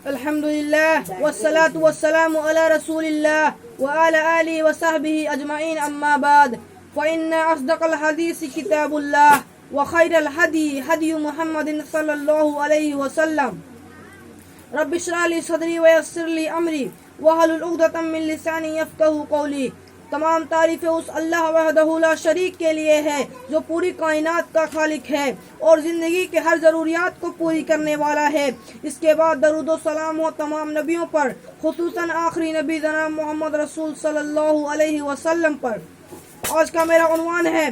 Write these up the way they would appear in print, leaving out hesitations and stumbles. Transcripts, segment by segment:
الحمد لله والصلاة والسلام على رسول الله وعلى آله وصحبه أجمعين أما بعد فإن أصدق الحديث كتاب الله وخير الهدي هدي محمد صلى الله عليه وسلم رب اشرح لي صدري ويسر لي أمري واحلل عقدة من لساني يفقهوا قولي۔ تمام تعریفیں اس اللہ وحدہ لا شریک کے لیے ہے جو پوری کائنات کا خالق ہے اور زندگی کے ہر ضروریات کو پوری کرنے والا ہے۔ اس کے بعد درود و سلام ہو تمام نبیوں پر، خصوصاً آخری نبی جناب محمد رسول صلی اللہ علیہ وسلم پر۔ آج کا میرا عنوان ہے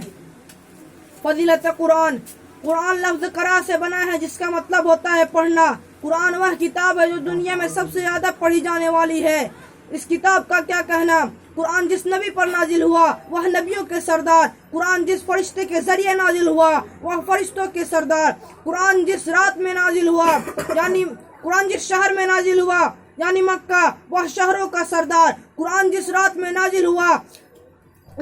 فضیلت قرآن۔ قرآن لفظ قرأ سے بنا ہے جس کا مطلب ہوتا ہے پڑھنا۔ قرآن وہ کتاب ہے جو دنیا میں سب سے زیادہ پڑھی جانے والی ہے۔ اس کتاب کا کیا کہنا؟ قرآن جس نبی پر نازل ہوا وہ نبیوں کے سردار، قرآن جس فرشتے کے ذریعے نازل ہوا وہ فرشتوں کے سردار، قرآن جس رات میں نازل ہوا یعنی قرآن جس شہر میں نازل ہوا یعنی مکہ وہ شہروں کا سردار، قرآن جس رات میں نازل ہوا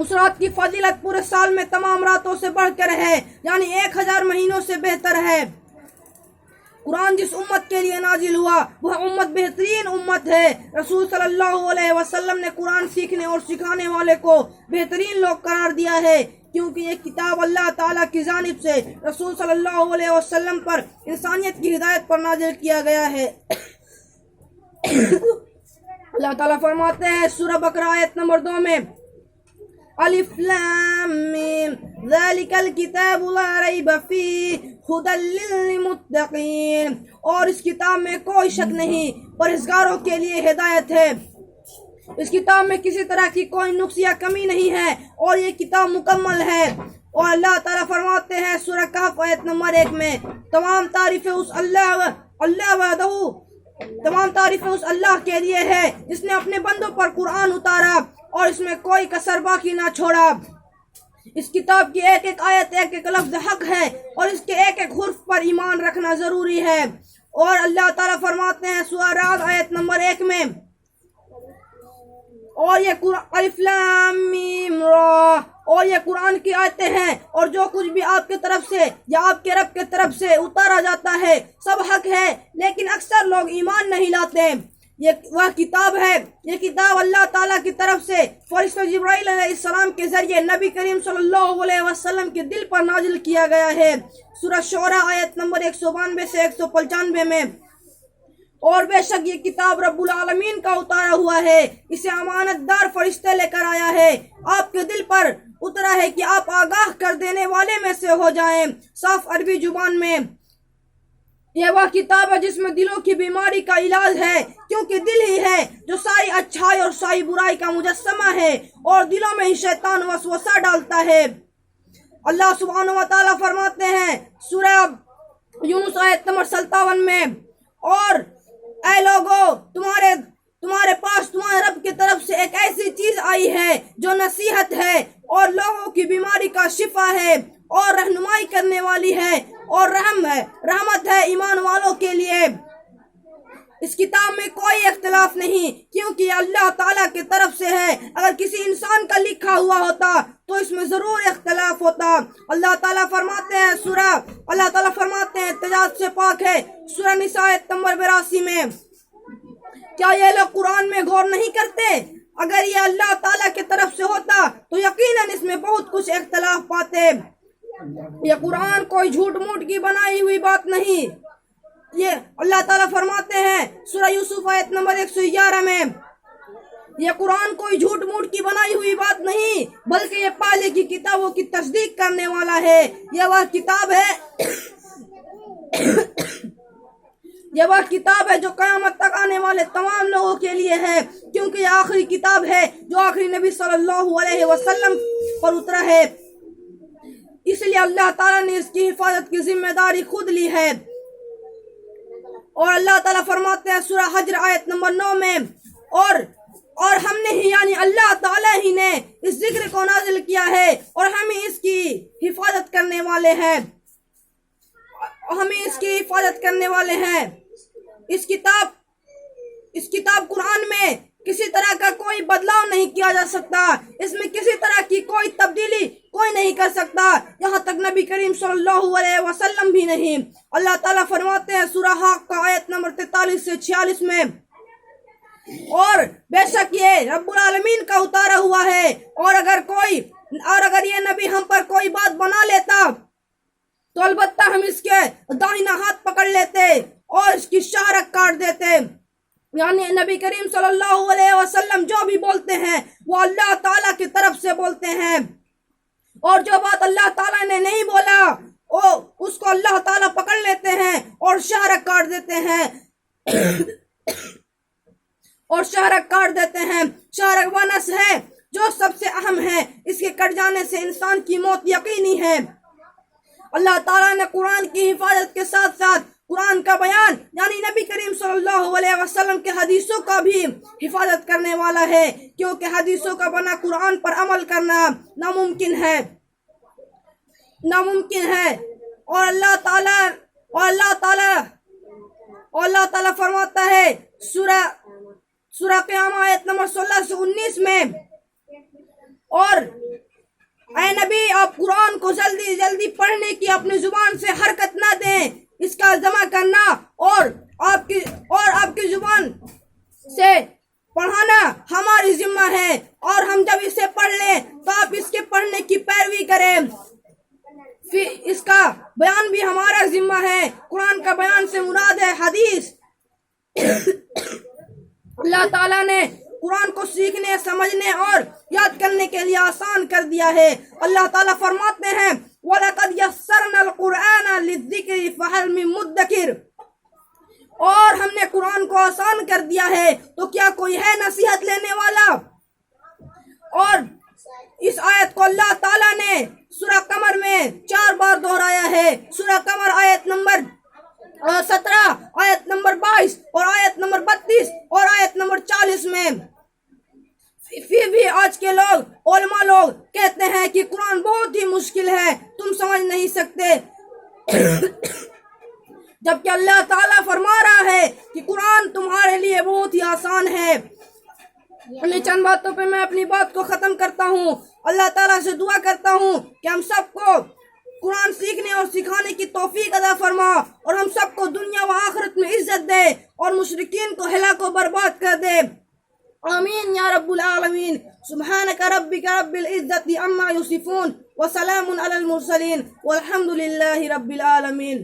اس رات کی فضیلت پورے سال میں تمام راتوں سے بڑھ کر ہے یعنی 1000 مہینوں سے بہتر ہے۔ قرآن جس امت کے لیے نازل ہوا وہ امت بہترین امت ہے۔ رسول صلی اللہ علیہ وسلم نے قرآن سیکھنے اور سکھانے والے کو بہترین لوگ قرار دیا ہے، کیونکہ یہ کتاب اللہ تعالیٰ کی جانب سے رسول صلی اللہ علیہ وسلم پر انسانیت کی ہدایت پر نازل کیا گیا ہے۔ اللہ تعالیٰ فرماتے ہیں سورہ بقرہ آیت نمبر 2 میں الف لام میم ذالک الکتاب لا ریب فیہ ھدی للمتقین، اور اس کتاب میں کوئی شک نہیں، پرہیزگاروں کے لیے ہدایت ہے۔ اس کتاب میں کسی طرح کی کوئی نقص یا کمی نہیں ہے اور یہ کتاب مکمل ہے۔ اور اللہ تعالیٰ فرماتے ہیں سورہ کہف آیت نمبر 1 میں تمام تعریفیں اس اللہ کے لیے ہے جس نے اپنے بندوں پر قرآن اتارا اور اس میں کوئی کسر باقی نہ چھوڑا۔ اس کتاب کی ایک ایک آیت ایک ایک لفظ حق ہے اور اس کے ایک ایک حرف پر ایمان رکھنا ضروری ہے۔ اور اللہ تعالیٰ فرماتے ہیں سورہ رعد آیت نمبر 1 میں اور یہ الف لام میم را، اور یہ قرآن کی آیتیں ہیں اور جو کچھ بھی آپ کی طرف سے یا آپ کے رب کی طرف سے اتارا جاتا ہے سب حق ہے، لیکن اکثر لوگ ایمان نہیں لاتے۔ یہ وہ کتاب ہے، یہ کتاب اللہ تعالیٰ کی طرف سے فرشتہ جبرائیل علیہ السلام کے ذریعے نبی کریم صلی اللہ علیہ وسلم کے دل پر نازل کیا گیا ہے۔ سورہ شعراء آیت نمبر 192 سے 195 میں اور بے شک یہ کتاب رب العالمین کا اتارا ہوا ہے، اسے امانت دار فرشتے لے کر آیا ہے، آپ کے دل پر اترا ہے کہ آپ آگاہ کر دینے والے میں سے ہو جائیں۔ صاف عربی زبان میں یہ وہ کتاب ہے جس میں دلوں کی بیماری کا علاج ہے، کیونکہ دل ہی ہے جو ساری اچھائی اور ساری برائی کا مجسمہ ہے اور دلوں میں ہی شیطان وسوسہ ڈالتا ہے۔ اللہ سبحانہ و تعالیٰ فرماتے ہیں سورہ یونس آیت نمبر 57 میں اور اے لوگو تمہارے پاس تمہارے رب کی طرف سے ایک ایسی چیز آئی ہے جو نصیحت ہے اور لوگوں کی بیماری کا شفا ہے اور رہنمائی کرنے والی ہے اور رحمت ہے ایمان والوں کے لیے۔ اس کتاب میں کوئی اختلاف نہیں کیونکہ یہ اللہ تعالیٰ کی طرف سے ہے، اگر کسی انسان کا لکھا ہوا ہوتا تو اس میں ضرور اختلاف ہوتا۔ اللہ تعالیٰ فرماتے ہیں تجاوز سے پاک ہے سورہ نساء آیت نمبر 82 میں کیا یہ لوگ قرآن میں غور نہیں کرتے؟ اگر یہ اللہ تعالیٰ کی طرف سے ہوتا تو یقیناً اس میں بہت کچھ اختلاف پاتے۔ یہ قرآن کوئی جھوٹ موٹ کی بنائی ہوئی بات نہیں، یہ اللہ تعالیٰ فرماتے ہیں سورہ یوسف آیت نمبر 111 میں یہ قرآن کوئی جھوٹ موٹ کی بنائی ہوئی بات نہیں بلکہ یہ پہلے کی کتابوں کی تصدیق کرنے والا ہے۔ یہ وہ کتاب ہے جو قیامت تک آنے والے تمام لوگوں کے لیے ہے، کیونکہ یہ آخری کتاب ہے جو آخری نبی صلی اللہ علیہ وسلم پر اترا ہے، اس لیے اللہ تعالیٰ نے اس کی حفاظت کی ذمہ داری خود لی ہے۔ اور اللہ تعالیٰ فرماتے ہیں سورہ حجر آیت نمبر 9 میں اور ہم نے ہی یعنی اللہ تعالیٰ ہی نے اس ذکر کو نازل کیا ہے اور ہمیں اس کی حفاظت کرنے والے ہیں۔ اس کتاب قرآن میں کسی طرح کا کوئی بدلاؤ نہیں کیا جا سکتا، اس میں کسی طرح کی کوئی تبدیلی کوئی نہیں کر سکتا، یہاں تک نبی کریم صلی اللہ علیہ وسلم بھی نہیں۔ اللہ تعالیٰ فرماتے ہیں سورہ حاقہ آیت نمبر 43 سے 46 میں، اور بے شک یہ رب العالمین کا اتارا ہوا ہے، اور اگر یہ نبی ہم پر کوئی بات بنا لیتا تو البتہ ہم اس کے داہنا ہاتھ پکڑ لیتے اور اس کی شہرت کاٹ دیتے۔ یعنی نبی کریم صلی اللہ علیہ وسلم جو بھی بولتے ہیں وہ اللہ تعالیٰ کی طرف سے بولتے ہیں، اور جو بات اللہ تعالیٰ نے نہیں بولا اس کو اللہ تعالیٰ پکڑ لیتے ہیں اور شہرت کاٹ دیتے ہیں شہرک وہ نس ہے جو سب سے اہم ہے، اس کے کٹ جانے سے انسان کی موت یقینی ہے۔ اللہ تعالیٰ نے قرآن کی حفاظت کے ساتھ ساتھ قرآن کا بیان یعنی نبی کریم صلی اللہ علیہ وسلم کے حدیثوں کا بھی حفاظت کرنے والا ہے، کیونکہ حدیثوں کا بنا قرآن پر عمل کرنا ناممکن ہے۔ اور اللہ تعالیٰ فرماتا ہے سورہ قیامہ آیت نمبر 16 سے 19 میں، اور اے نبی آپ قرآن کو جلدی جلدی پڑھنے کی اپنی زبان سے حرکت نہ دیں، اس کا جمع کرنا اور آپ کی زبان سے پڑھانا ہماری ذمہ ہے، اور ہم جب اسے پڑھ لیں تو آپ اس کے پڑھنے کی پیروی کریں، پھر اس کا بیان بھی ہمارا ذمہ ہے۔ قرآن کا بیان سے مراد ہے حدیث۔ اللہ تعالیٰ نے قرآن کو سیکھنے، سمجھنے اور یاد کرنے کے لیے آسان کر دیا ہے۔ اللہ تعالیٰ فرماتے ہیں وَلَقَدْ يَسَّرْنَا الْقُرْآنَ لِلذِّكْرِ فَهَلْ مِن مُدَّكِرٍ، اور ہم نے قرآن کو آسان کر دیا ہے تو کیا کوئی ہے نصیحت لینے والا۔ اور اس آیت کو اللہ تعالیٰ نے سورہ قمر میں 4 بار دہرایا ہے، سورہ قمر آیت نمبر 17، آیت نمبر 22 اور آیت نمبر 32 اور آیت نمبر 40 میں۔ پھر بھی آج کے علماء لوگ کہتے ہیں کہ قرآن بہت ہی مشکل ہے، تم سمجھ نہیں سکتے، جبکہ اللہ تعالیٰ فرما رہا ہے کہ قرآن تمہارے لیے بہت ہی آسان ہے۔ انہیں چند باتوں پہ میں اپنی بات کو ختم کرتا ہوں۔ اللہ تعالیٰ سے دعا کرتا ہوں کہ ہم سب کو قرآن سیکھنے اور سکھانے کی توفیق عطا فرما، اور ہم سب کو دنیا و آخرت میں عزت دے اور مشرکین کو ہلاک و برباد کر دے، آمین یا رب العالمین۔ سبحانک ربک رب العزت عما یصفون وسلام علی المرسلین والحمد للہ رب العالمین۔